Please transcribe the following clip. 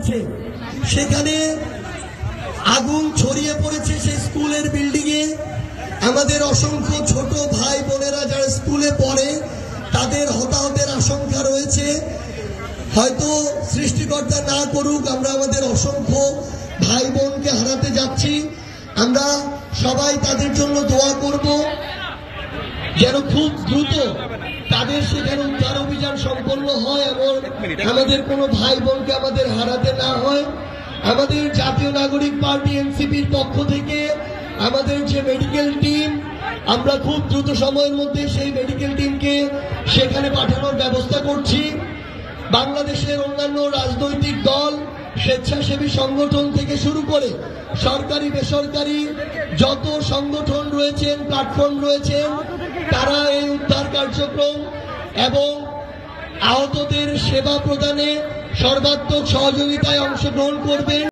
হয়েছে, সেখানে আগুন ছড়িয়ে পড়েছে সেই স্কুলের বিল্ডিং এ। আমাদের অসংখ্য ছোট ভাই বোনেরা যারা স্কুলে পড়ে তাদের হতাহতের আশঙ্কা রয়েছে। হয়তো সৃষ্টিকর্তা না করুক, আমরা আমাদের অসংখ্য ভাই বোনকে হারাতে যাচ্ছি। আমরা সবাই তাদের জন্য দোয়া করব যেন খুব দ্রুত তাদের সেখানে উদ্ধার অভিযান সম্পন্ন হয় এবং আমাদের কোনো ভাই বোনকে আমাদের হারাতে না হয়। আমাদের জাতীয় নাগরিক পার্টি এনসিপির পক্ষ থেকে আমাদের যে মেডিকেল টিম, আমরা খুব দ্রুত সময়ের মধ্যে সেই মেডিকেল টিমকে সেখানে পাঠানোর ব্যবস্থা করছি। বাংলাদেশের অন্যান্য রাজনৈতিক দল, স্বেচ্ছাসেবী সংগঠন থেকে শুরু করে সরকারি বেসরকারি যত সংগঠন রয়েছেন, প্ল্যাটফর্ম রয়েছেন, তারা এই উদ্ধার কার্যক্রম এবং আহতদের সেবা প্রদানে সর্বাত্মক সহযোগিতায় অংশগ্রহণ করবেন।